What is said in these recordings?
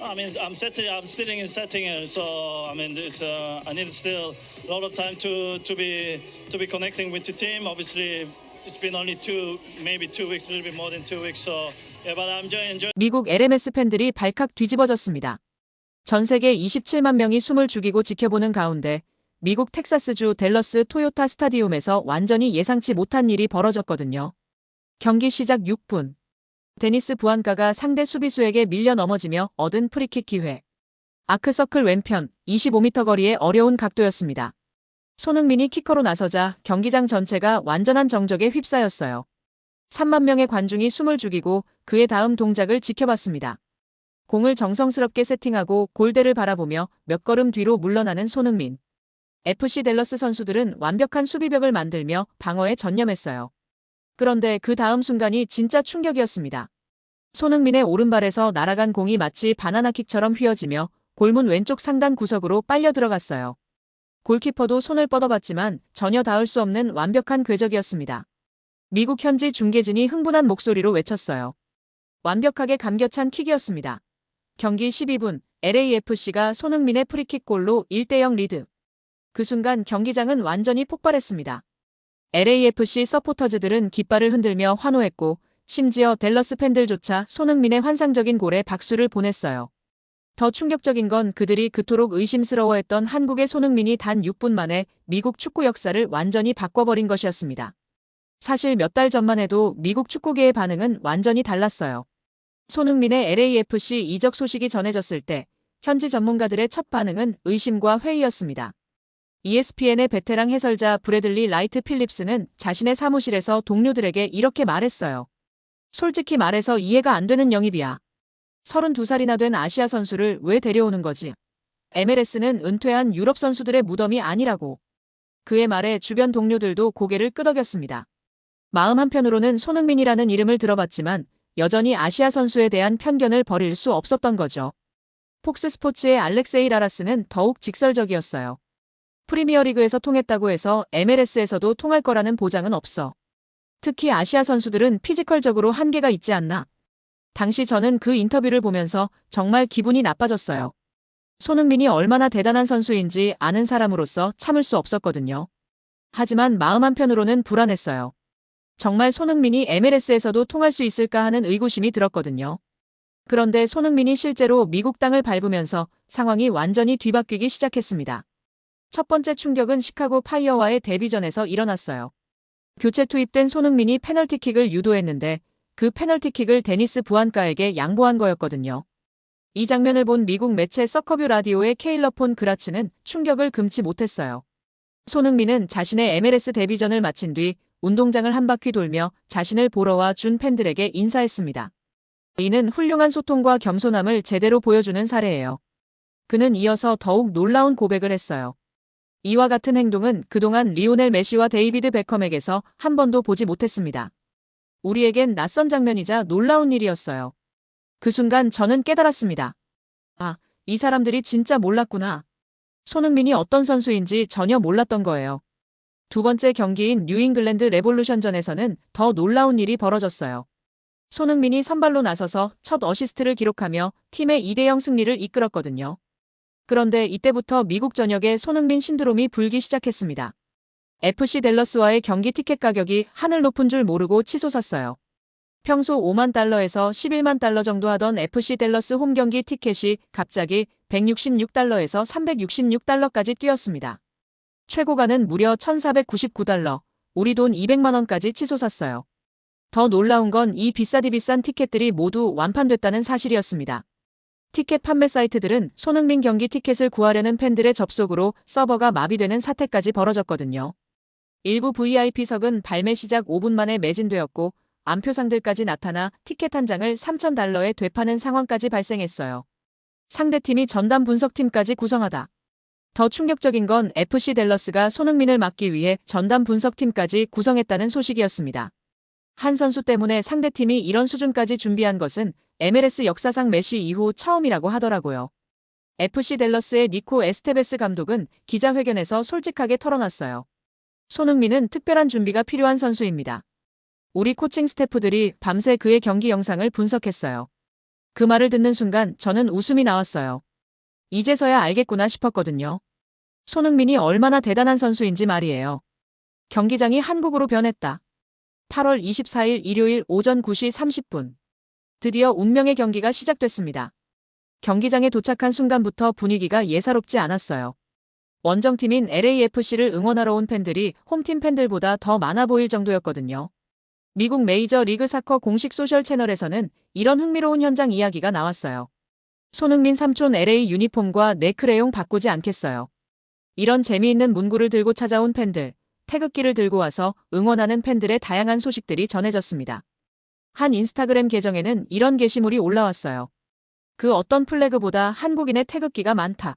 I mean, I'm still in setting, so I mean, I need still a lot of time to be connecting with the team. Obviously, it's been only maybe 2 weeks, a little bit more than 2 weeks. So yeah, but I'm enjoying. 미국 LMS 팬들이 발칵 뒤집어졌습니다. 전 세계 27만 명이 숨을 죽이고 지켜보는 가운데 미국 텍사스주 댈러스 토요타 스타디움에서 완전히 예상치 못한 일이 벌어졌거든요. 경기 시작 6분. 데니스 부안가가 상대 수비수에게 밀려 넘어지며 얻은 프리킥 기회. 아크서클 왼편 25m 거리의 어려운 각도였습니다. 손흥민이 키커로 나서자 경기장 전체가 완전한 정적에 휩싸였어요. 3만 명의 관중이 숨을 죽이고 그의 다음 동작을 지켜봤습니다. 공을 정성스럽게 세팅하고 골대를 바라보며 몇 걸음 뒤로 물러나는 손흥민. FC 댈러스 선수들은 완벽한 수비벽을 만들며 방어에 전념했어요. 그런데 그 다음 순간이 진짜 충격이었습니다. 손흥민의 오른발에서 날아간 공이 마치 바나나킥처럼 휘어지며 골문 왼쪽 상단 구석으로 빨려 들어갔어요. 골키퍼도 손을 뻗어봤지만 전혀 닿을 수 없는 완벽한 궤적이었습니다. 미국 현지 중계진이 흥분한 목소리로 외쳤어요. 완벽하게 감겨찬 킥이었습니다. 경기 12분, LAFC가 손흥민의 프리킥 골로 1대0 리드. 그 순간 경기장은 완전히 폭발했습니다. LAFC 서포터즈들은 깃발을 흔들며 환호했고 심지어 댈러스 팬들조차 손흥민의 환상적인 골에 박수를 보냈어요. 더 충격적인 건 그들이 그토록 의심스러워했던 한국의 손흥민이 단 6분 만에 미국 축구 역사를 완전히 바꿔버린 것이었습니다. 사실 몇 달 전만 해도 미국 축구계의 반응은 완전히 달랐어요. 손흥민의 LAFC 이적 소식이 전해졌을 때 현지 전문가들의 첫 반응은 의심과 회의였습니다. ESPN의 베테랑 해설자 브래들리 라이트 필립스는 자신의 사무실에서 동료들에게 이렇게 말했어요. 솔직히 말해서 이해가 안 되는 영입이야. 32살이나 된 아시아 선수를 왜 데려오는 거지? MLS는 은퇴한 유럽 선수들의 무덤이 아니라고. 그의 말에 주변 동료들도 고개를 끄덕였습니다. 마음 한편으로는 손흥민이라는 이름을 들어봤지만 여전히 아시아 선수에 대한 편견을 버릴 수 없었던 거죠. 폭스 스포츠의 알렉세이 라라스는 더욱 직설적이었어요. 프리미어리그에서 통했다고 해서 MLS에서도 통할 거라는 보장은 없어. 특히 아시아 선수들은 피지컬적으로 한계가 있지 않나. 당시 저는 그 인터뷰를 보면서 정말 기분이 나빠졌어요. 손흥민이 얼마나 대단한 선수인지 아는 사람으로서 참을 수 없었거든요. 하지만 마음 한편으로는 불안했어요. 정말 손흥민이 MLS에서도 통할 수 있을까 하는 의구심이 들었거든요. 그런데 손흥민이 실제로 미국 땅을 밟으면서 상황이 완전히 뒤바뀌기 시작했습니다. 첫 번째 충격은 시카고 파이어와의 데뷔전에서 일어났어요. 교체 투입된 손흥민이 페널티킥을 유도했는데 그 페널티킥을 데니스 부안가에게 양보한 거였거든요. 이 장면을 본 미국 매체 서커뷰 라디오의 케일러 폰 그라츠는 충격을 금치 못했어요. 손흥민은 자신의 MLS 데뷔전을 마친 뒤 운동장을 한 바퀴 돌며 자신을 보러 와 준 팬들에게 인사했습니다. 이는 훌륭한 소통과 겸손함을 제대로 보여주는 사례예요. 그는 이어서 더욱 놀라운 고백을 했어요. 이와 같은 행동은 그동안 리오넬 메시와 데이비드 베컴에게서 한 번도 보지 못했습니다. 우리에겐 낯선 장면이자 놀라운 일이었어요. 그 순간 저는 깨달았습니다. 아, 이 사람들이 진짜 몰랐구나. 손흥민이 어떤 선수인지 전혀 몰랐던 거예요. 두 번째 경기인 뉴잉글랜드 레볼루션전에서는 더 놀라운 일이 벌어졌어요. 손흥민이 선발로 나서서 첫 어시스트를 기록하며 팀의 2대0 승리를 이끌었거든요. 그런데 이때부터 미국 전역에 손흥민 신드롬이 불기 시작했습니다. FC 댈러스와의 경기 티켓 가격이 하늘 높은 줄 모르고 치솟았어요. 평소 5만 달러에서 11만 달러 정도 하던 FC 댈러스 홈 경기 티켓이 갑자기 166달러에서 366달러까지 뛰었습니다. 최고가는 무려 1,499달러, 우리 돈 200만 원까지 치솟았어요. 더 놀라운 건 이 비싸디 비싼 티켓들이 모두 완판됐다는 사실이었습니다. 티켓 판매 사이트들은 손흥민 경기 티켓을 구하려는 팬들의 접속으로 서버가 마비되는 사태까지 벌어졌거든요. 일부 VIP석은 발매 시작 5분 만에 매진되었고 안표상들까지 나타나 티켓 한 장을 3,000달러에 되파는 상황까지 발생했어요. 상대팀이 전담 분석팀까지 구성하다. 더 충격적인 건 FC 댈러스가 손흥민을 막기 위해 전담 분석팀까지 구성했다는 소식이었습니다. 한 선수 때문에 상대팀이 이런 수준까지 준비한 것은 MLS 역사상 메시 이후 처음이라고 하더라고요. FC 댈러스의 니코 에스테베스 감독은 기자회견에서 솔직하게 털어놨어요. 손흥민은 특별한 준비가 필요한 선수입니다. 우리 코칭 스태프들이 밤새 그의 경기 영상을 분석했어요. 그 말을 듣는 순간 저는 웃음이 나왔어요. 이제서야 알겠구나 싶었거든요. 손흥민이 얼마나 대단한 선수인지 말이에요. 경기장이 한국으로 변했다. 8월 24일 일요일 오전 9시 30분. 드디어 운명의 경기가 시작됐습니다. 경기장에 도착한 순간부터 분위기가 예사롭지 않았어요. 원정팀인 LAFC를 응원하러 온 팬들이 홈팀 팬들보다 더 많아 보일 정도였거든요. 미국 메이저 리그 사커 공식 소셜 채널에서는 이런 흥미로운 현장 이야기가 나왔어요. 손흥민 삼촌 LA 유니폼과 네크레용 바꾸지 않겠어요. 이런 재미있는 문구를 들고 찾아온 팬들, 태극기를 들고 와서 응원하는 팬들의 다양한 소식들이 전해졌습니다. 한 인스타그램 계정에는 이런 게시물이 올라왔어요. 그 어떤 플래그보다 한국인의 태극기가 많다.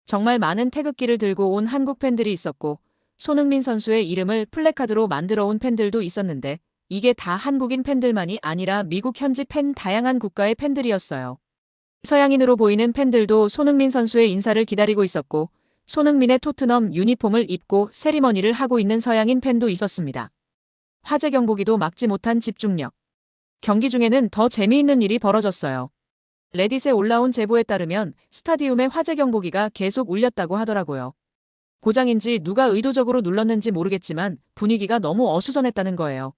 정말 많은 태극기를 들고 온 한국 팬들이 있었고 손흥민 선수의 이름을 플래카드로 만들어 온 팬들도 있었는데 이게 다 한국인 팬들만이 아니라 미국 현지 팬 다양한 국가의 팬들이었어요. 서양인으로 보이는 팬들도 손흥민 선수의 인사를 기다리고 있었고 손흥민의 토트넘 유니폼을 입고 세리머니를 하고 있는 서양인 팬도 있었습니다. 화재 경보기도 막지 못한 집중력. 경기 중에는 더 재미있는 일이 벌어졌어요. 레딧에 올라온 제보에 따르면 스타디움의 화재 경보기가 계속 울렸다고 하더라고요. 고장인지 누가 의도적으로 눌렀는지 모르겠지만 분위기가 너무 어수선했다는 거예요.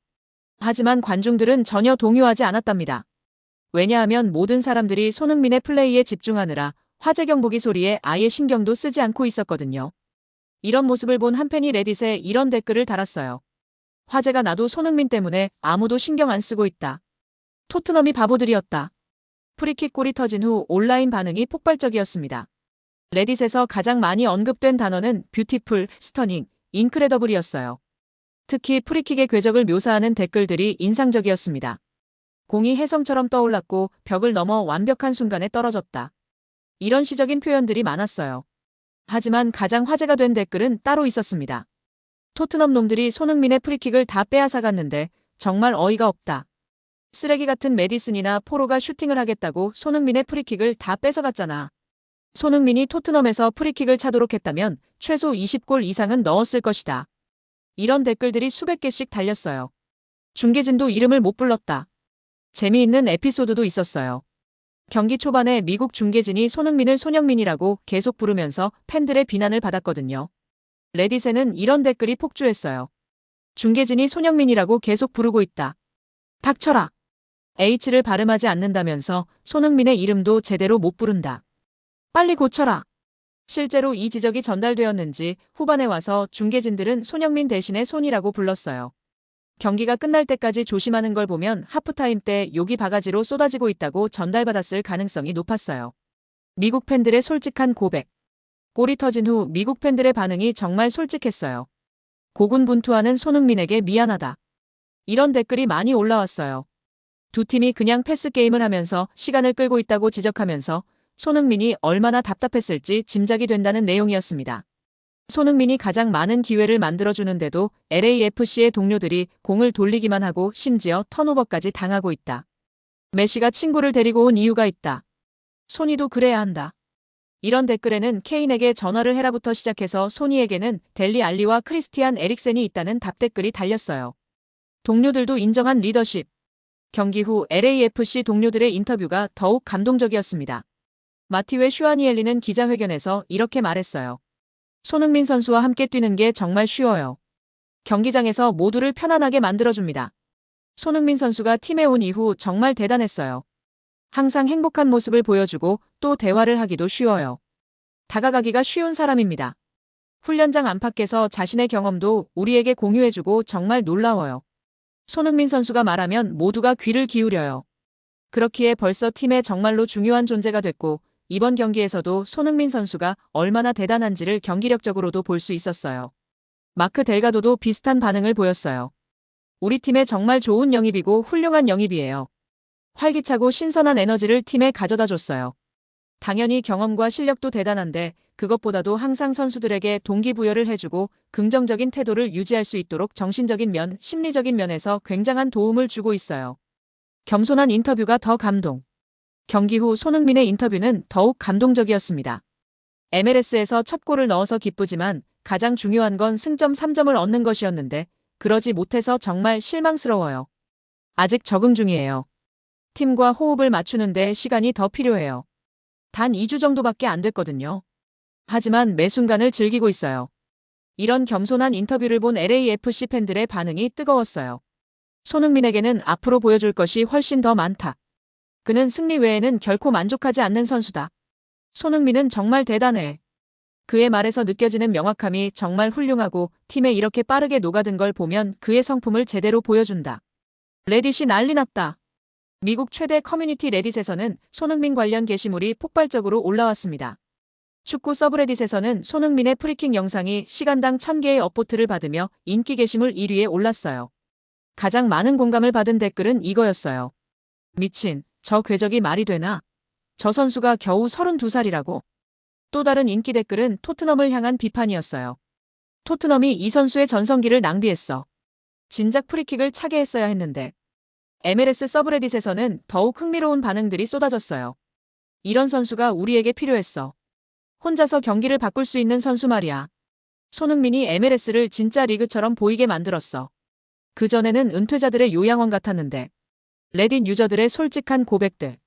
하지만 관중들은 전혀 동요하지 않았답니다. 왜냐하면 모든 사람들이 손흥민의 플레이에 집중하느라 화재 경보기 소리에 아예 신경도 쓰지 않고 있었거든요. 이런 모습을 본 한 팬이 레딧에 이런 댓글을 달았어요. 화재가 나도 손흥민 때문에 아무도 신경 안 쓰고 있다. 토트넘이 바보들이었다. 프리킥 골이 터진 후 온라인 반응이 폭발적이었습니다. 레딧에서 가장 많이 언급된 단어는 뷰티풀, 스터닝, 인크레더블이었어요. 특히 프리킥의 궤적을 묘사하는 댓글들이 인상적이었습니다. 공이 혜성처럼 떠올랐고 벽을 넘어 완벽한 순간에 떨어졌다. 이런 시적인 표현들이 많았어요. 하지만 가장 화제가 된 댓글은 따로 있었습니다. 토트넘 놈들이 손흥민의 프리킥을 다 빼앗아갔는데 정말 어이가 없다. 쓰레기 같은 메디슨이나 포로가 슈팅을 하겠다고 손흥민의 프리킥을 다 뺏어갔잖아. 손흥민이 토트넘에서 프리킥을 차도록 했다면 최소 20골 이상은 넣었을 것이다. 이런 댓글들이 수백 개씩 달렸어요. 중계진도 이름을 못 불렀다. 재미있는 에피소드도 있었어요. 경기 초반에 미국 중계진이 손흥민을 손흥민이라고 계속 부르면서 팬들의 비난을 받았거든요. 레딧에는 이런 댓글이 폭주했어요. 중계진이 손흥민이라고 계속 부르고 있다. 닥쳐라. H를 발음하지 않는다면서 손흥민의 이름도 제대로 못 부른다. 빨리 고쳐라. 실제로 이 지적이 전달되었는지 후반에 와서 중계진들은 손흥민 대신에 손이라고 불렀어요. 경기가 끝날 때까지 조심하는 걸 보면 하프타임 때 욕이 바가지로 쏟아지고 있다고 전달받았을 가능성이 높았어요. 미국 팬들의 솔직한 고백. 골이 터진 후 미국 팬들의 반응이 정말 솔직했어요. 고군분투하는 손흥민에게 미안하다. 이런 댓글이 많이 올라왔어요. 두 팀이 그냥 패스 게임을 하면서 시간을 끌고 있다고 지적하면서 손흥민이 얼마나 답답했을지 짐작이 된다는 내용이었습니다. 손흥민이 가장 많은 기회를 만들어주는데도 LAFC의 동료들이 공을 돌리기만 하고 심지어 턴오버까지 당하고 있다. 메시가 친구를 데리고 온 이유가 있다. 소니도 그래야 한다. 이런 댓글에는 케인에게 전화를 해라부터 시작해서 소니에게는 델리 알리와 크리스티안 에릭센이 있다는 답댓글이 달렸어요. 동료들도 인정한 리더십. 경기 후 LAFC 동료들의 인터뷰가 더욱 감동적이었습니다. 마티웨 슈아니엘리는 기자회견에서 이렇게 말했어요. 손흥민 선수와 함께 뛰는 게 정말 쉬워요. 경기장에서 모두를 편안하게 만들어줍니다. 손흥민 선수가 팀에 온 이후 정말 대단했어요. 항상 행복한 모습을 보여주고 또 대화를 하기도 쉬워요. 다가가기가 쉬운 사람입니다. 훈련장 안팎에서 자신의 경험도 우리에게 공유해주고 정말 놀라워요. 손흥민 선수가 말하면 모두가 귀를 기울여요. 그렇기에 벌써 팀에 정말로 중요한 존재가 됐고 이번 경기에서도 손흥민 선수가 얼마나 대단한지를 경기력적으로도 볼 수 있었어요. 마크 델가도도 비슷한 반응을 보였어요. 우리 팀에 정말 좋은 영입이고 훌륭한 영입이에요. 활기차고 신선한 에너지를 팀에 가져다 줬어요. 당연히 경험과 실력도 대단한데 그것보다도 항상 선수들에게 동기부여를 해주고 긍정적인 태도를 유지할 수 있도록 정신적인 면, 심리적인 면에서 굉장한 도움을 주고 있어요. 겸손한 인터뷰가 더 감동. 경기 후 손흥민의 인터뷰는 더욱 감동적이었습니다. MLS에서 첫 골을 넣어서 기쁘지만 가장 중요한 건 승점 3점을 얻는 것이었는데 그러지 못해서 정말 실망스러워요. 아직 적응 중이에요. 팀과 호흡을 맞추는데 시간이 더 필요해요. 단 2주 정도밖에 안 됐거든요. 하지만 매 순간을 즐기고 있어요. 이런 겸손한 인터뷰를 본 LAFC 팬들의 반응이 뜨거웠어요. 손흥민에게는 앞으로 보여줄 것이 훨씬 더 많다. 그는 승리 외에는 결코 만족하지 않는 선수다. 손흥민은 정말 대단해. 그의 말에서 느껴지는 명확함이 정말 훌륭하고 팀에 이렇게 빠르게 녹아든 걸 보면 그의 성품을 제대로 보여준다. 레딧이 난리 났다. 미국 최대 커뮤니티 레딧에서는 손흥민 관련 게시물이 폭발적으로 올라왔습니다. 축구 서브레딧에서는 손흥민의 프리킥 영상이 시간당 1000개의 업보트를 받으며 인기 게시물 1위에 올랐어요. 가장 많은 공감을 받은 댓글은 이거였어요. 미친, 저 궤적이 말이 되나? 저 선수가 겨우 32살이라고. 또 다른 인기 댓글은 토트넘을 향한 비판이었어요. 토트넘이 이 선수의 전성기를 낭비했어. 진작 프리킥을 차게 했어야 했는데. MLS 서브레딧에서는 더욱 흥미로운 반응들이 쏟아졌어요. 이런 선수가 우리에게 필요했어. 혼자서 경기를 바꿀 수 있는 선수 말이야. 손흥민이 MLS를 진짜 리그처럼 보이게 만들었어. 그전에는 은퇴자들의 요양원 같았는데. 레딧 유저들의 솔직한 고백들.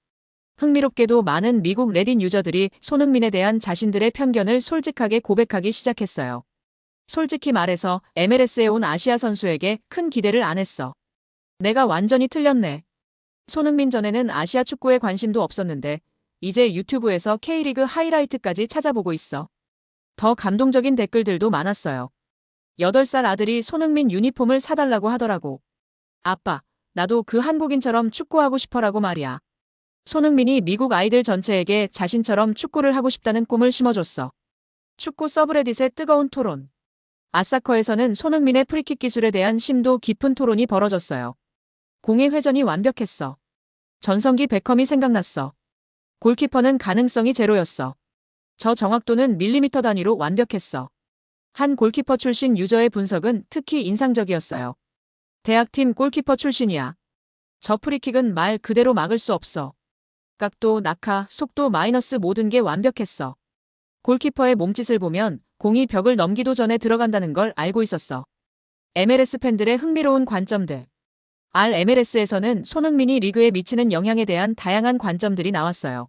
흥미롭게도 많은 미국 레딧 유저들이 손흥민에 대한 자신들의 편견을 솔직하게 고백하기 시작했어요. 솔직히 말해서 MLS에 온 아시아 선수에게 큰 기대를 안 했어. 내가 완전히 틀렸네. 손흥민 전에는 아시아 축구에 관심도 없었는데 이제 유튜브에서 K리그 하이라이트까지 찾아보고 있어. 더 감동적인 댓글들도 많았어요. 8살 아들이 손흥민 유니폼을 사달라고 하더라고. 아빠, 나도 그 한국인처럼 축구하고 싶어라고 말이야. 손흥민이 미국 아이들 전체에게 자신처럼 축구를 하고 싶다는 꿈을 심어줬어. 축구 서브레딧의 뜨거운 토론. 아사커에서는 손흥민의 프리킥 기술에 대한 심도 깊은 토론이 벌어졌어요. 공의 회전이 완벽했어. 전성기 베컴이 생각났어. 골키퍼는 가능성이 제로였어. 저 정확도는 밀리미터 단위로 완벽했어. 한 골키퍼 출신 유저의 분석은 특히 인상적이었어요. 대학팀 골키퍼 출신이야. 저 프리킥은 말 그대로 막을 수 없어. 각도, 낙하, 속도 마이너스 모든 게 완벽했어. 골키퍼의 몸짓을 보면 공이 벽을 넘기도 전에 들어간다는 걸 알고 있었어. MLS 팬들의 흥미로운 관점들. RMLS에서는 손흥민이 리그에 미치는 영향에 대한 다양한 관점들이 나왔어요.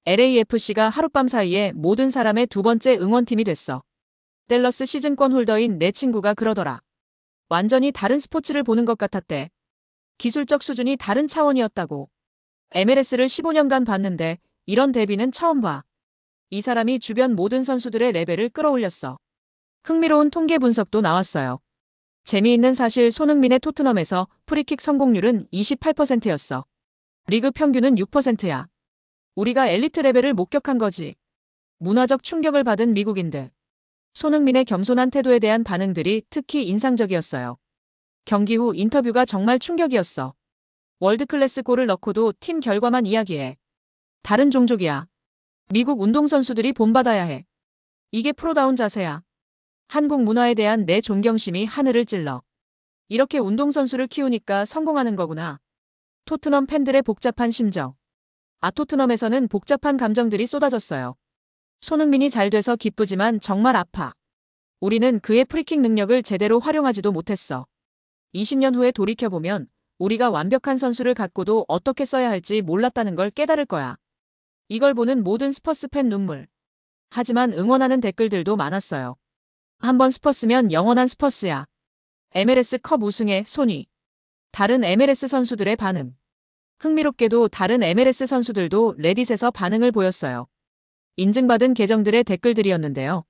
LAFC가 하룻밤 사이에 모든 사람의 두 번째 응원팀이 됐어. 댈러스 시즌권 홀더인 내 친구가 그러더라. 완전히 다른 스포츠를 보는 것 같았대. 기술적 수준이 다른 차원이었다고. MLS를 15년간 봤는데 이런 데뷔는 처음 봐. 이 사람이 주변 모든 선수들의 레벨을 끌어올렸어. 흥미로운 통계 분석도 나왔어요. 재미있는 사실 손흥민의 토트넘에서 프리킥 성공률은 28%였어. 리그 평균은 6%야. 우리가 엘리트 레벨을 목격한 거지. 문화적 충격을 받은 미국인들. 손흥민의 겸손한 태도에 대한 반응들이 특히 인상적이었어요. 경기 후 인터뷰가 정말 충격이었어. 월드클래스 골을 넣고도 팀 결과만 이야기해. 다른 종족이야. 미국 운동선수들이 본받아야 해. 이게 프로다운 자세야. 한국 문화에 대한 내 존경심이 하늘을 찔러. 이렇게 운동선수를 키우니까 성공하는 거구나. 토트넘 팬들의 복잡한 심정. 토트넘에서는 복잡한 감정들이 쏟아졌어요. 손흥민이 잘 돼서 기쁘지만 정말 아파. 우리는 그의 프리킥 능력을 제대로 활용하지도 못했어. 20년 후에 돌이켜보면 우리가 완벽한 선수를 갖고도 어떻게 써야 할지 몰랐다는 걸 깨달을 거야. 이걸 보는 모든 스퍼스 팬 눈물. 하지만 응원하는 댓글들도 많았어요. 한번 스퍼스면 영원한 스퍼스야. MLS 컵 우승에 손이. 다른 MLS 선수들의 반응. 흥미롭게도 다른 MLS 선수들도 레딧에서 반응을 보였어요. 인증받은 계정들의 댓글들이었는데요.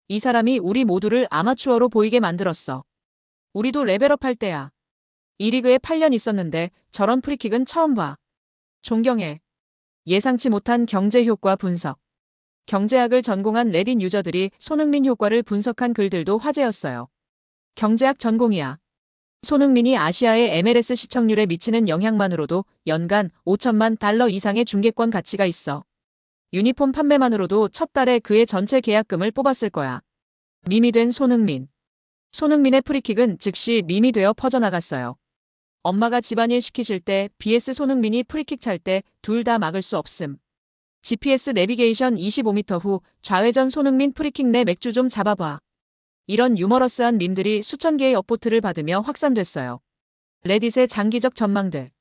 이 사람이 우리 모두를 아마추어로 보이게 만들었어. 우리도 레벨업할 때야. 이 리그에 8년 있었는데 저런 프리킥은 처음 봐. 존경해. 예상치 못한 경제 효과 분석. 경제학을 전공한 레딧 유저들이 손흥민 효과를 분석한 글들도 화제였어요. 경제학 전공이야. 손흥민이 아시아의 MLS 시청률에 미치는 영향만으로도 연간 5천만 달러 이상의 중계권 가치가 있어. 유니폼 판매만으로도 첫 달에 그의 전체 계약금을 뽑았을 거야. 밈이 된 손흥민. 손흥민의 프리킥은 즉시 밈이 되어 퍼져나갔어요. 엄마가 집안일 시키실 때 BS 손흥민이 프리킥 찰 때 둘 다 막을 수 없음. GPS 내비게이션 25m 후 좌회전 손흥민 프리킥 내 맥주 좀 잡아봐. 이런 유머러스한 밈들이 수천 개의 업보트를 받으며 확산됐어요. 레딧의 장기적 전망들.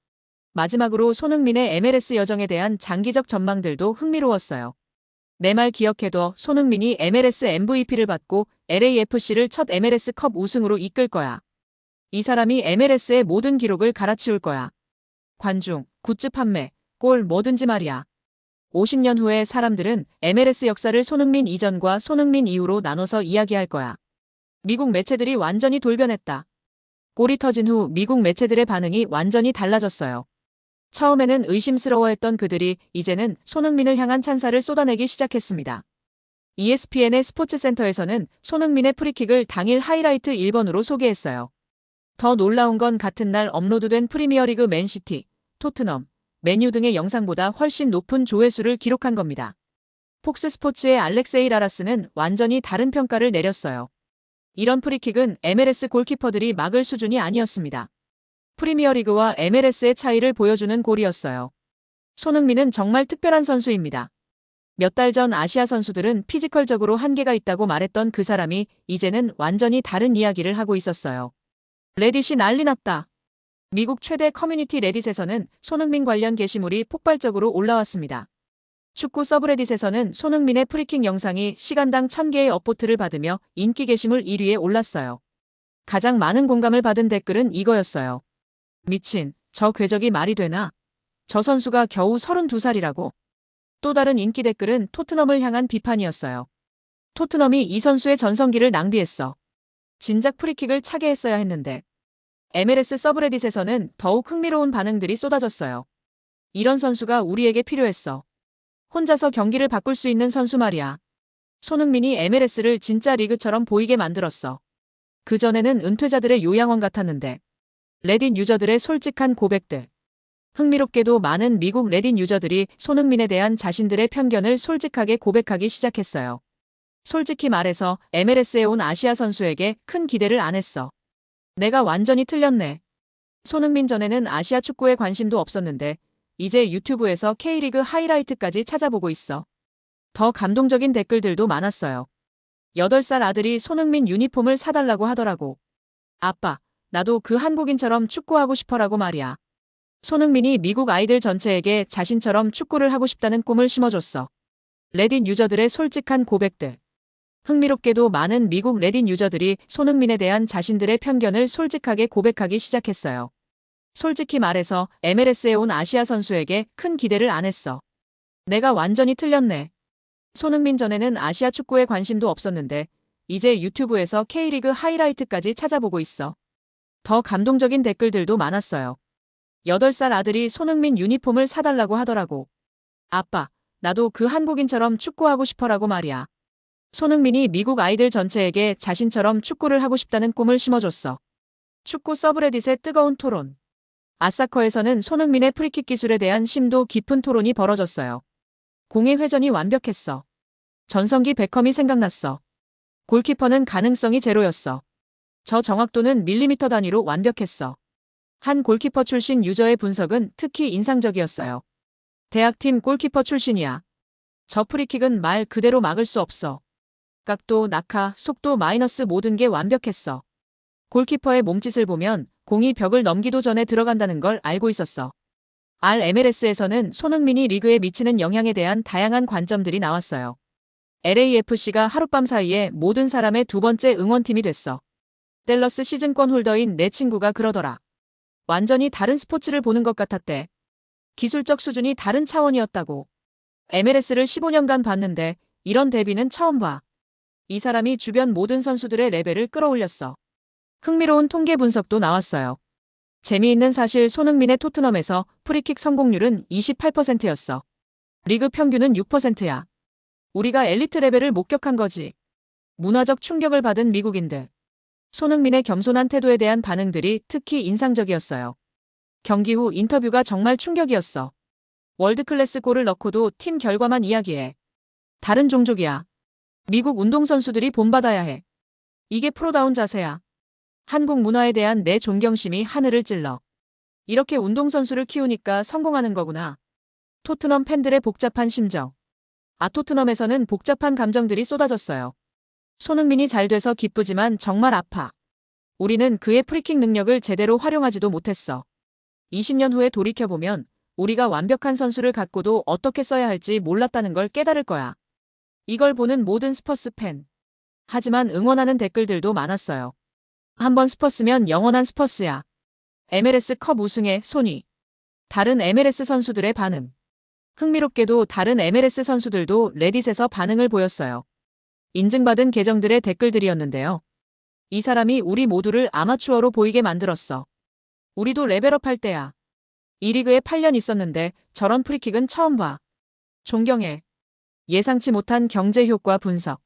마지막으로 손흥민의 MLS 여정에 대한 장기적 전망들도 흥미로웠어요. 내 말 기억해둬. 손흥민이 MLS MVP를 받고 LAFC를 첫 MLS컵 우승으로 이끌 거야. 이 사람이 MLS의 모든 기록을 갈아치울 거야. 관중, 굿즈 판매, 골 뭐든지 말이야. 50년 후에 사람들은 MLS 역사를 손흥민 이전과 손흥민 이후로 나눠서 이야기할 거야. 미국 매체들이 완전히 돌변했다. 골이 터진 후 미국 매체들의 반응이 완전히 달라졌어요. 처음에는 의심스러워했던 그들이 이제는 손흥민을 향한 찬사를 쏟아내기 시작했습니다. ESPN의 스포츠센터에서는 손흥민의 프리킥을 당일 하이라이트 1번으로 소개했어요. 더 놀라운 건 같은 날 업로드된 프리미어리그 맨시티, 토트넘, 맨유 등의 영상보다 훨씬 높은 조회수를 기록한 겁니다. 폭스 스포츠의 알렉세이 라라스는 완전히 다른 평가를 내렸어요. 이런 프리킥은 MLS 골키퍼들이 막을 수준이 아니었습니다. 프리미어리그와 MLS의 차이를 보여주는 골이었어요. 손흥민은 정말 특별한 선수입니다. 몇 달 전 아시아 선수들은 피지컬적으로 한계가 있다고 말했던 그 사람이 이제는 완전히 다른 이야기를 하고 있었어요. 레딧이 난리 났다. 미국 최대 커뮤니티 레딧에서는 손흥민 관련 게시물이 폭발적으로 올라왔습니다. 축구 서브레딧에서는 손흥민의 프리킥 영상이 시간당 1000개의 업보트를 받으며 인기 게시물 1위에 올랐어요. 가장 많은 공감을 받은 댓글은 이거였어요. 미친, 저 궤적이 말이 되나? 저 선수가 겨우 32살이라고. 또 다른 인기 댓글은 토트넘을 향한 비판이었어요. 토트넘이 이 선수의 전성기를 낭비했어. 진작 프리킥을 차게 했어야 했는데. MLS 서브레딧에서는 더욱 흥미로운 반응들이 쏟아졌어요. 이런 선수가 우리에게 필요했어. 혼자서 경기를 바꿀 수 있는 선수 말이야. 손흥민이 MLS를 진짜 리그처럼 보이게 만들었어. 그전에는 은퇴자들의 요양원 같았는데. 레딧 유저들의 솔직한 고백들. 흥미롭게도 많은 미국 레딧 유저들이 손흥민에 대한 자신들의 편견을 솔직하게 고백하기 시작했어요. 솔직히 말해서 MLS에 온 아시아 선수에게 큰 기대를 안 했어. 내가 완전히 틀렸네. 손흥민 전에는 아시아 축구에 관심도 없었는데 이제 유튜브에서 K리그 하이라이트까지 찾아보고 있어. 더 감동적인 댓글들도 많았어요. 8살 아들이 손흥민 유니폼을 사달라고 하더라고. 아빠, 나도 그 한국인처럼 축구하고 싶어라고 말이야. 손흥민이 미국 아이들 전체에게 자신처럼 축구를 하고 싶다는 꿈을 심어줬어. 레딧 유저들의 솔직한 고백들. 흥미롭게도 많은 미국 레딧 유저들이 손흥민에 대한 자신들의 편견을 솔직하게 고백하기 시작했어요. 솔직히 말해서 MLS에 온 아시아 선수에게 큰 기대를 안 했어. 내가 완전히 틀렸네. 손흥민 전에는 아시아 축구에 관심도 없었는데 이제 유튜브에서 K리그 하이라이트까지 찾아보고 있어. 더 감동적인 댓글들도 많았어요. 8살 아들이 손흥민 유니폼을 사달라고 하더라고. 아빠, 나도 그 한국인처럼 축구하고 싶어라고 말이야. 손흥민이 미국 아이들 전체에게 자신처럼 축구를 하고 싶다는 꿈을 심어줬어. 축구 서브레딧의 뜨거운 토론. 아사커에서는 손흥민의 프리킥 기술에 대한 심도 깊은 토론이 벌어졌어요. 공의 회전이 완벽했어. 전성기 베컴이 생각났어. 골키퍼는 가능성이 제로였어. 저 정확도는 밀리미터 단위로 완벽했어. 한 골키퍼 출신 유저의 분석은 특히 인상적이었어요. 대학팀 골키퍼 출신이야. 저 프리킥은 말 그대로 막을 수 없어. 각도, 낙하, 속도 마이너스 모든 게 완벽했어. 골키퍼의 몸짓을 보면 공이 벽을 넘기도 전에 들어간다는 걸 알고 있었어. RMLS에서는 손흥민이 리그에 미치는 영향에 대한 다양한 관점들이 나왔어요. LAFC가 하룻밤 사이에 모든 사람의 두 번째 응원팀이 됐어. 댈러스 시즌권 홀더인 내 친구가 그러더라. 완전히 다른 스포츠를 보는 것 같았대. 기술적 수준이 다른 차원이었다고. MLS를 15년간 봤는데 이런 데뷔는 처음 봐. 이 사람이 주변 모든 선수들의 레벨을 끌어올렸어. 흥미로운 통계 분석도 나왔어요. 재미있는 사실 손흥민의 토트넘에서 프리킥 성공률은 28%였어. 리그 평균은 6%야. 우리가 엘리트 레벨을 목격한 거지. 문화적 충격을 받은 미국인들. 손흥민의 겸손한 태도에 대한 반응들이 특히 인상적이었어요. 경기 후 인터뷰가 정말 충격이었어. 월드클래스 골을 넣고도 팀 결과만 이야기해. 다른 종족이야. 미국 운동선수들이 본받아야 해. 이게 프로다운 자세야. 한국 문화에 대한 내 존경심이 하늘을 찔러. 이렇게 운동선수를 키우니까 성공하는 거구나. 토트넘 팬들의 복잡한 심정. 토트넘에서는 복잡한 감정들이 쏟아졌어요. 손흥민이 잘 돼서 기쁘지만 정말 아파. 우리는 그의 프리킥 능력을 제대로 활용하지도 못했어. 20년 후에 돌이켜보면 우리가 완벽한 선수를 갖고도 어떻게 써야 할지 몰랐다는 걸 깨달을 거야. 이걸 보는 모든 스퍼스 팬. 하지만 응원하는 댓글들도 많았어요. 한번 스퍼스면 영원한 스퍼스야. MLS 컵 우승에 손이. 다른 MLS 선수들의 반응. 흥미롭게도 다른 MLS 선수들도 레딧에서 반응을 보였어요. 인증받은 계정들의 댓글들이었는데요. 이 사람이 우리 모두를 아마추어로 보이게 만들었어. 우리도 레벨업할 때야. 이 리그에 8년 있었는데 저런 프리킥은 처음 봐. 존경해. 예상치 못한 경제 효과 분석.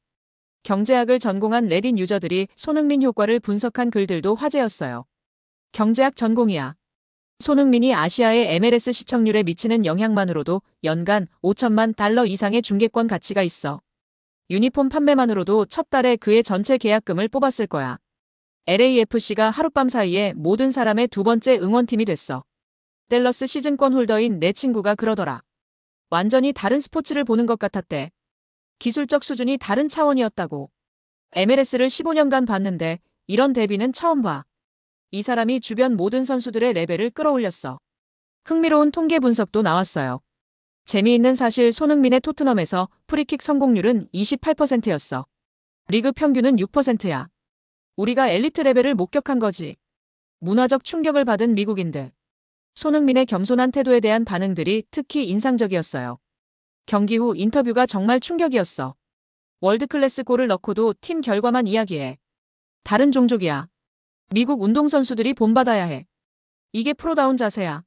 경제학을 전공한 레딧 유저들이 손흥민 효과를 분석한 글들도 화제였어요. 경제학 전공이야. 손흥민이 아시아의 MLS 시청률에 미치는 영향만으로도 연간 5천만 달러 이상의 중계권 가치가 있어. 유니폼 판매만으로도 첫 달에 그의 전체 계약금을 뽑았을 거야. LAFC가 하룻밤 사이에 모든 사람의 두 번째 응원팀이 됐어. 댈러스 시즌권 홀더인 내 친구가 그러더라. 완전히 다른 스포츠를 보는 것 같았대. 기술적 수준이 다른 차원이었다고. MLS를 15년간 봤는데 이런 데뷔는 처음 봐. 이 사람이 주변 모든 선수들의 레벨을 끌어올렸어. 흥미로운 통계 분석도 나왔어요. 재미있는 사실 손흥민의 토트넘에서 프리킥 성공률은 28%였어. 리그 평균은 6%야. 우리가 엘리트 레벨을 목격한 거지. 문화적 충격을 받은 미국인들. 손흥민의 겸손한 태도에 대한 반응들이 특히 인상적이었어요. 경기 후 인터뷰가 정말 충격이었어. 월드클래스 골을 넣고도 팀 결과만 이야기해. 다른 종족이야. 미국 운동선수들이 본받아야 해. 이게 프로다운 자세야.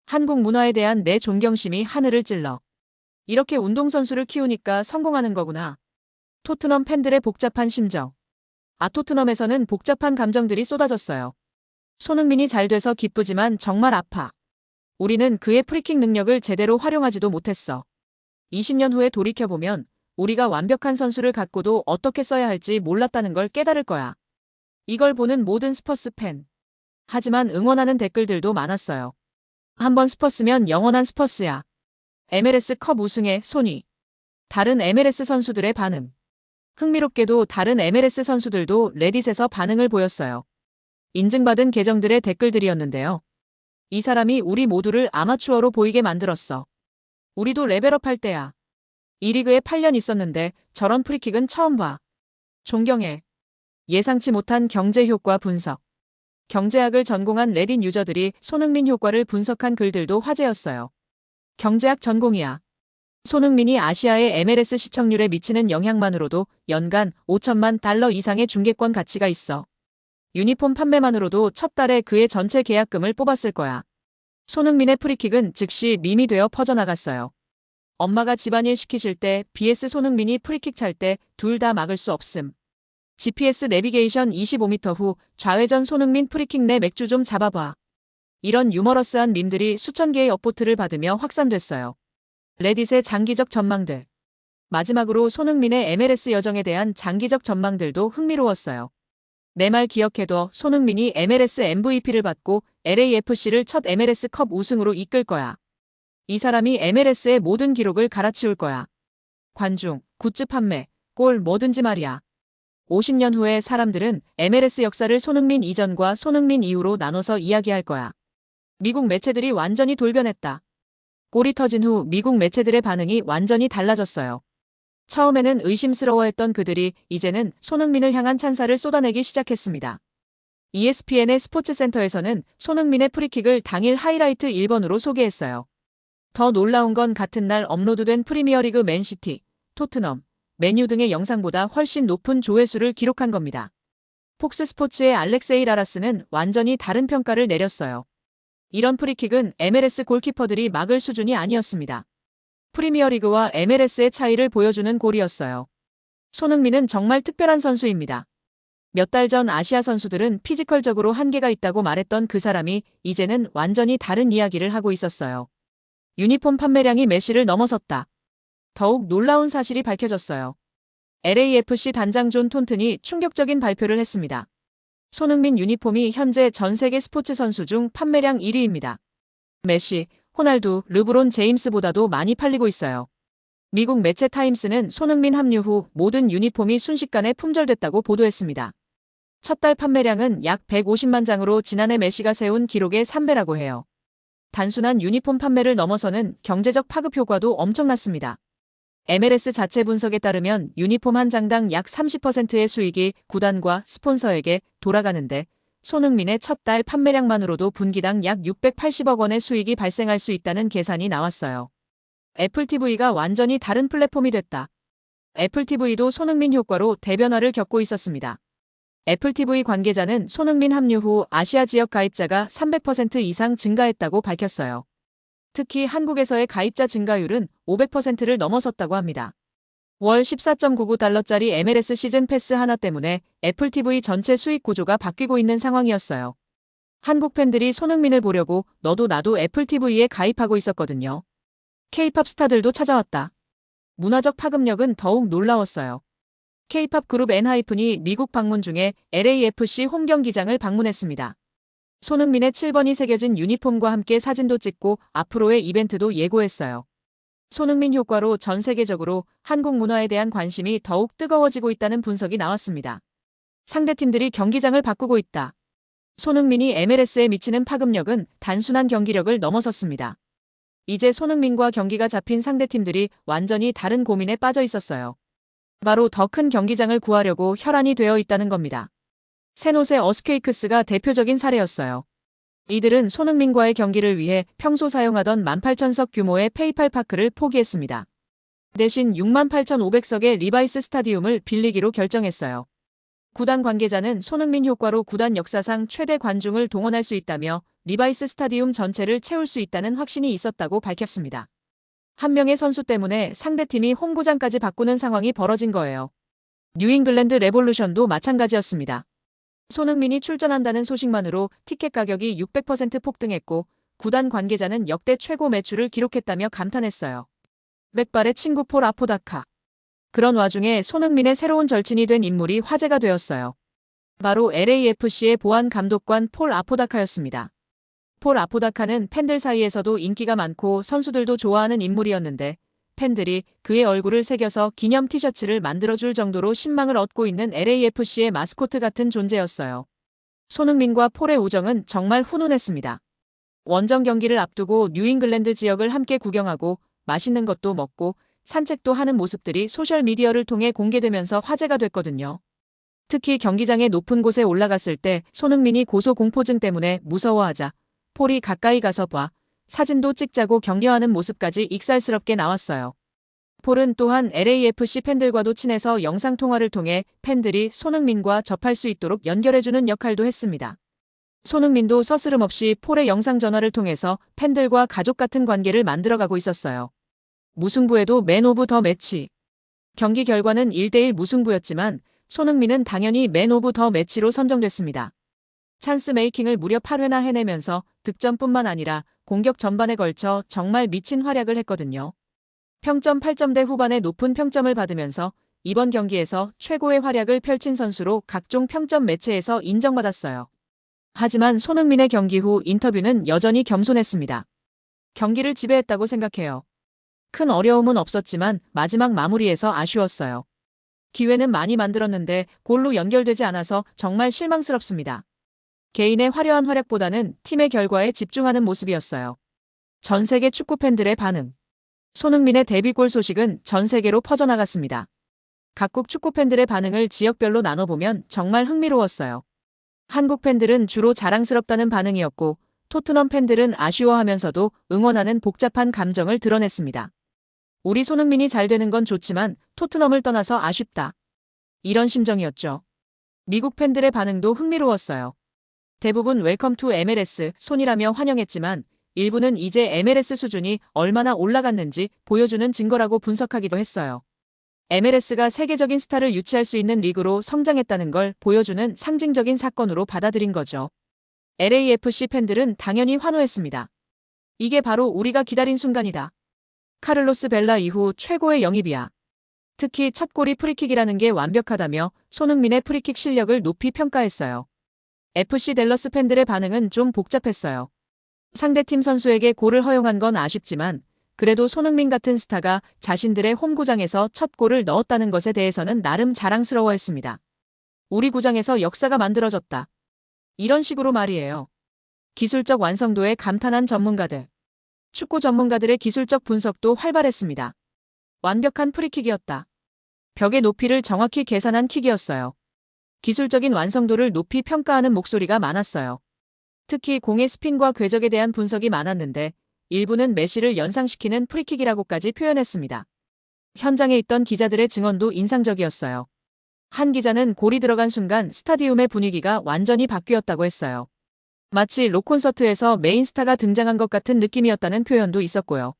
한국 문화에 대한 내 존경심이 하늘을 찔러. 이렇게 운동선수를 키우니까 성공하는 거구나. 토트넘 팬들의 복잡한 심정. 토트넘에서는 복잡한 감정들이 쏟아졌어요. 손흥민이 잘 돼서 기쁘지만 정말 아파. 우리는 그의 프리킥 능력을 제대로 활용하지도 못했어. 20년 후에 돌이켜보면 우리가 완벽한 선수를 갖고도 어떻게 써야 할지 몰랐다는 걸 깨달을 거야. 이걸 보는 모든 스퍼스 팬. 하지만 응원하는 댓글들도 많았어요. 한번 스퍼스면 영원한 스퍼스야. MLS 컵 우승에 손이. 다른 MLS 선수들의 반응. 흥미롭게도 다른 MLS 선수들도 레딧에서 반응을 보였어요. 인증받은 계정들의 댓글들이었는데요. 이 사람이 우리 모두를 아마추어로 보이게 만들었어. 우리도 레벨업할 때야. 이 리그에 8년 있었는데 저런 프리킥은 처음 봐. 존경해. 예상치 못한 경제 효과 분석. 경제학을 전공한 레딧 유저들이 손흥민 효과를 분석한 글들도 화제였어요. 경제학 전공이야. 손흥민이 아시아의 MLS 시청률에 미치는 영향만으로도 연간 5천만 달러 이상의 중계권 가치가 있어. 유니폼 판매만으로도 첫 달에 그의 전체 계약금을 뽑았을 거야. 손흥민의 프리킥은 즉시 밈이 되어 퍼져나갔어요. 엄마가 집안일 시키실 때 BS 손흥민이 프리킥 찰 때 둘 다 막을 수 없음. GPS 내비게이션 25m 후 좌회전 손흥민 프리킥 내 맥주 좀 잡아봐. 이런 유머러스한 밈들이 수천 개의 업보트를 받으며 확산됐어요. 레딧의 장기적 전망들. 마지막으로 손흥민의 MLS 여정에 대한 장기적 전망들도 흥미로웠어요. 내 말 기억해둬. 손흥민이 MLS MVP를 받고 LAFC를 첫 MLS 컵 우승으로 이끌 거야. 이 사람이 MLS의 모든 기록을 갈아치울 거야. 관중, 굿즈 판매, 골 뭐든지 말이야. 50년 후에 사람들은 MLS 역사를 손흥민 이전과 손흥민 이후로 나눠서 이야기할 거야. 미국 매체들이 완전히 돌변했다. 골이 터진 후 미국 매체들의 반응이 완전히 달라졌어요. 처음에는 의심스러워했던 그들이 이제는 손흥민을 향한 찬사를 쏟아내기 시작했습니다. ESPN의 스포츠센터에서는 손흥민의 프리킥을 당일 하이라이트 1번으로 소개했어요. 더 놀라운 건 같은 날 업로드된 프리미어리그 맨시티, 토트넘, 맨유 등의 영상보다 훨씬 높은 조회수를 기록한 겁니다. 폭스 스포츠의 알렉세이 라라스는 완전히 다른 평가를 내렸어요. 이런 프리킥은 MLS 골키퍼들이 막을 수준이 아니었습니다. 프리미어리그와 MLS의 차이를 보여주는 골이었어요. 손흥민은 정말 특별한 선수입니다. 몇 달 전 아시아 선수들은 피지컬적으로 한계가 있다고 말했던 그 사람이 이제는 완전히 다른 이야기를 하고 있었어요. 유니폼 판매량이 메시를 넘어섰다. 더욱 놀라운 사실이 밝혀졌어요. LAFC 단장 존 톤튼이 충격적인 발표를 했습니다. 손흥민 유니폼이 현재 전 세계 스포츠 선수 중 판매량 1위입니다. 메시, 호날두, 르브론 제임스보다도 많이 팔리고 있어요. 미국 매체 타임스는 손흥민 합류 후 모든 유니폼이 순식간에 품절됐다고 보도했습니다. 첫 달 판매량은 약 150만 장으로 지난해 메시가 세운 기록의 3배라고 해요. 단순한 유니폼 판매를 넘어서는 경제적 파급 효과도 엄청났습니다. MLS 자체 분석에 따르면 유니폼 한 장당 약 30%의 수익이 구단과 스폰서에게 돌아가는데 손흥민의 첫 달 판매량만으로도 분기당 약 680억 원의 수익이 발생할 수 있다는 계산이 나왔어요. 애플 TV가 완전히 다른 플랫폼이 됐다. 애플 TV도 손흥민 효과로 대변화를 겪고 있었습니다. 애플 TV 관계자는 손흥민 합류 후 아시아 지역 가입자가 300% 이상 증가했다고 밝혔어요. 특히 한국에서의 가입자 증가율은 500%를 넘어섰다고 합니다. 월 14.99달러짜리 MLS 시즌 패스 하나 때문에 애플 TV 전체 수익 구조가 바뀌고 있는 상황이었어요. 한국 팬들이 손흥민을 보려고 너도 나도 애플 TV에 가입하고 있었거든요. K-팝 스타들도 찾아왔다. 문화적 파급력은 더욱 놀라웠어요. K-팝 그룹 엔하이픈이 미국 방문 중에 LAFC 홈 경기장을 방문했습니다. 손흥민의 7번이 새겨진 유니폼과 함께 사진도 찍고 앞으로의 이벤트도 예고했어요. 손흥민 효과로 전 세계적으로 한국 문화에 대한 관심이 더욱 뜨거워지고 있다는 분석이 나왔습니다. 상대팀들이 경기장을 바꾸고 있다. 손흥민이 MLS에 미치는 파급력은 단순한 경기력을 넘어섰습니다. 이제 손흥민과 경기가 잡힌 상대팀들이 완전히 다른 고민에 빠져 있었어요. 바로 더 큰 경기장을 구하려고 혈안이 되어 있다는 겁니다. 샌호세 어스케이크스가 대표적인 사례였어요. 이들은 손흥민과의 경기를 위해 평소 사용하던 18,000석 규모의 페이팔 파크를 포기했습니다. 대신 68,500석의 리바이스 스타디움을 빌리기로 결정했어요. 구단 관계자는 손흥민 효과로 구단 역사상 최대 관중을 동원할 수 있다며 리바이스 스타디움 전체를 채울 수 있다는 확신이 있었다고 밝혔습니다. 한 명의 선수 때문에 상대팀이 홈구장까지 바꾸는 상황이 벌어진 거예요. 뉴잉글랜드 레볼루션도 마찬가지였습니다. 손흥민이 출전한다는 소식만으로 티켓 가격이 600% 폭등했고 구단 관계자는 역대 최고 매출을 기록했다며 감탄했어요. 맥발의 친구 폴 아포다카. 그런 와중에 손흥민의 새로운 절친이 된 인물이 화제가 되었어요. 바로 LAFC의 보안 감독관 폴 아포다카였습니다. 폴 아포다카는 팬들 사이에서도 인기가 많고 선수들도 좋아하는 인물이었는데 팬들이 그의 얼굴을 새겨서 기념 티셔츠를 만들어줄 정도로 신망을 얻고 있는 LAFC의 마스코트 같은 존재였어요. 손흥민과 폴의 우정은 정말 훈훈했습니다. 원정 경기를 앞두고 뉴잉글랜드 지역을 함께 구경하고 맛있는 것도 먹고 산책도 하는 모습들이 소셜미디어를 통해 공개되면서 화제가 됐거든요. 특히 경기장의 높은 곳에 올라갔을 때 손흥민이 고소공포증 때문에 무서워하자 폴이 가까이 가서 봐 사진도 찍자고 격려하는 모습까지 익살스럽게 나왔어요. 폴은 또한 LAFC 팬들과도 친해서 영상통화를 통해 팬들이 손흥민과 접할 수 있도록 연결해주는 역할도 했습니다. 손흥민도 서스름 없이 폴의 영상전화를 통해서 팬들과 가족 같은 관계를 만들어가고 있었어요. 무승부에도 맨 오브 더 매치. 경기 결과는 1대1 무승부였지만 손흥민은 당연히 맨 오브 더 매치로 선정됐습니다. 찬스 메이킹을 무려 8회나 해내면서 득점뿐만 아니라 공격 전반에 걸쳐 정말 미친 활약을 했거든요. 평점 8점대 후반에 높은 평점을 받으면서 이번 경기에서 최고의 활약을 펼친 선수로 각종 평점 매체에서 인정받았어요. 하지만 손흥민의 경기 후 인터뷰는 여전히 겸손했습니다. 경기를 지배했다고 생각해요. 큰 어려움은 없었지만 마지막 마무리에서 아쉬웠어요. 기회는 많이 만들었는데 골로 연결되지 않아서 정말 실망스럽습니다. 개인의 화려한 활약보다는 팀의 결과에 집중하는 모습이었어요. 전 세계 축구 팬들의 반응. 손흥민의 데뷔골 소식은 전 세계로 퍼져나갔습니다. 각국 축구 팬들의 반응을 지역별로 나눠보면 정말 흥미로웠어요. 한국 팬들은 주로 자랑스럽다는 반응이었고 토트넘 팬들은 아쉬워하면서도 응원하는 복잡한 감정을 드러냈습니다. 우리 손흥민이 잘 되는 건 좋지만 토트넘을 떠나서 아쉽다. 이런 심정이었죠. 미국 팬들의 반응도 흥미로웠어요. 대부분 웰컴 투 MLS 손이라며 환영했지만 일부는 이제 MLS 수준이 얼마나 올라갔는지 보여주는 증거라고 분석하기도 했어요. MLS가 세계적인 스타를 유치할 수 있는 리그로 성장했다는 걸 보여주는 상징적인 사건으로 받아들인 거죠. LAFC 팬들은 당연히 환호했습니다. 이게 바로 우리가 기다린 순간이다. 카를로스 벨라 이후 최고의 영입이야. 특히 첫 골이 프리킥이라는 게 완벽하다며 손흥민의 프리킥 실력을 높이 평가했어요. FC 댈러스 팬들의 반응은 좀 복잡했어요. 상대팀 선수에게 골을 허용한 건 아쉽지만 그래도 손흥민 같은 스타가 자신들의 홈구장에서 첫 골을 넣었다는 것에 대해서는 나름 자랑스러워했습니다. 우리 구장에서 역사가 만들어졌다. 이런 식으로 말이에요. 기술적 완성도에 감탄한 전문가들. 축구 전문가들의 기술적 분석도 활발했습니다. 완벽한 프리킥이었다. 벽의 높이를 정확히 계산한 킥이었어요. 기술적인 완성도를 높이 평가하는 목소리가 많았어요. 특히 공의 스핀과 궤적에 대한 분석이 많았는데 일부는 메시를 연상시키는 프리킥이라고까지 표현했습니다. 현장에 있던 기자들의 증언도 인상적이었어요. 한 기자는 골이 들어간 순간 스타디움의 분위기가 완전히 바뀌었다고 했어요. 마치 록콘서트에서 메인 스타가 등장한 것 같은 느낌이었다는 표현도 있었고요.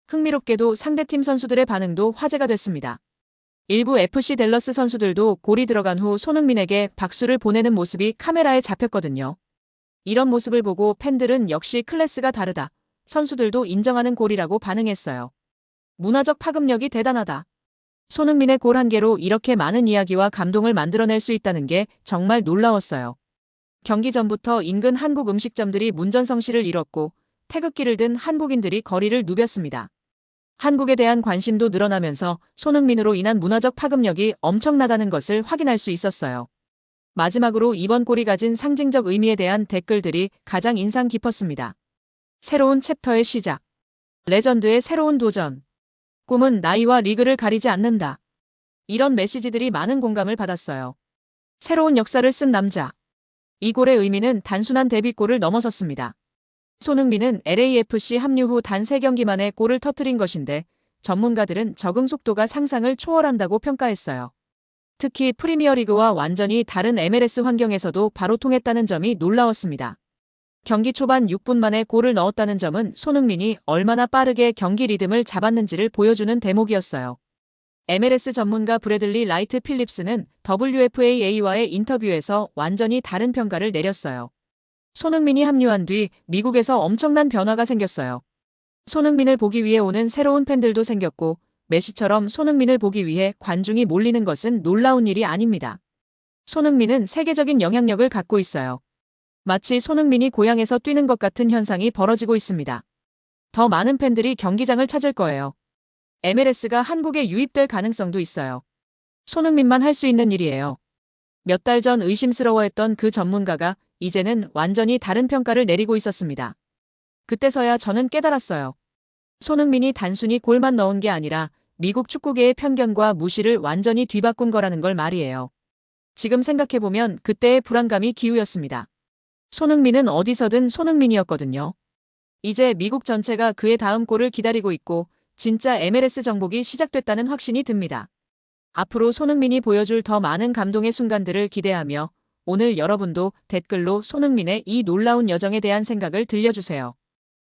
흥미롭게도 상대팀 선수들의 반응도 화제가 됐습니다. 일부 FC 댈러스 선수들도 골이 들어간 후 손흥민에게 박수를 보내는 모습이 카메라에 잡혔거든요. 이런 모습을 보고 팬들은 역시 클래스가 다르다. 선수들도 인정하는 골이라고 반응했어요. 문화적 파급력이 대단하다. 손흥민의 골 한 개로 이렇게 많은 이야기와 감동을 만들어낼 수 있다는 게 정말 놀라웠어요. 경기 전부터 인근 한국 음식점들이 문전성시를 이뤘고 태극기를 든 한국인들이 거리를 누볐습니다. 한국에 대한 관심도 늘어나면서 손흥민으로 인한 문화적 파급력이 엄청나다는 것을 확인할 수 있었어요. 마지막으로 이번 골이 가진 상징적 의미에 대한 댓글들이 가장 인상 깊었습니다. 새로운 챕터의 시작. 레전드의 새로운 도전. 꿈은 나이와 리그를 가리지 않는다. 이런 메시지들이 많은 공감을 받았어요. 새로운 역사를 쓴 남자. 이 골의 의미는 단순한 데뷔골을 넘어섰습니다. 손흥민은 LAFC 합류 후 단 3경기 만에 골을 터뜨린 것인데 전문가들은 적응 속도가 상상을 초월한다고 평가했어요. 특히 프리미어리그와 완전히 다른 MLS 환경에서도 바로 통했다는 점이 놀라웠습니다. 경기 초반 6분 만에 골을 넣었다는 점은 손흥민이 얼마나 빠르게 경기 리듬을 잡았는지를 보여주는 대목이었어요. MLS 전문가 브래들리 라이트 필립스는 WFAA와의 인터뷰에서 완전히 다른 평가를 내렸어요. 손흥민이 합류한 뒤 미국에서 엄청난 변화가 생겼어요. 손흥민을 보기 위해 오는 새로운 팬들도 생겼고 메시처럼 손흥민을 보기 위해 관중이 몰리는 것은 놀라운 일이 아닙니다. 손흥민은 세계적인 영향력을 갖고 있어요. 마치 손흥민이 고향에서 뛰는 것 같은 현상이 벌어지고 있습니다. 더 많은 팬들이 경기장을 찾을 거예요. MLS가 한국에 유입될 가능성도 있어요. 손흥민만 할 수 있는 일이에요. 몇 달 전 의심스러워했던 그 전문가가 이제는 완전히 다른 평가를 내리고 있었습니다. 그때서야 저는 깨달았어요. 손흥민이 단순히 골만 넣은 게 아니라 미국 축구계의 편견과 무시를 완전히 뒤바꾼 거라는 걸 말이에요. 지금 생각해보면 그때의 불안감이 기우였습니다. 손흥민은 어디서든 손흥민이었거든요. 이제 미국 전체가 그의 다음 골을 기다리고 있고 진짜 MLS 정복이 시작됐다는 확신이 듭니다. 앞으로 손흥민이 보여줄 더 많은 감동의 순간들을 기대하며 오늘 여러분도 댓글로 손흥민의 이 놀라운 여정에 대한 생각을 들려주세요.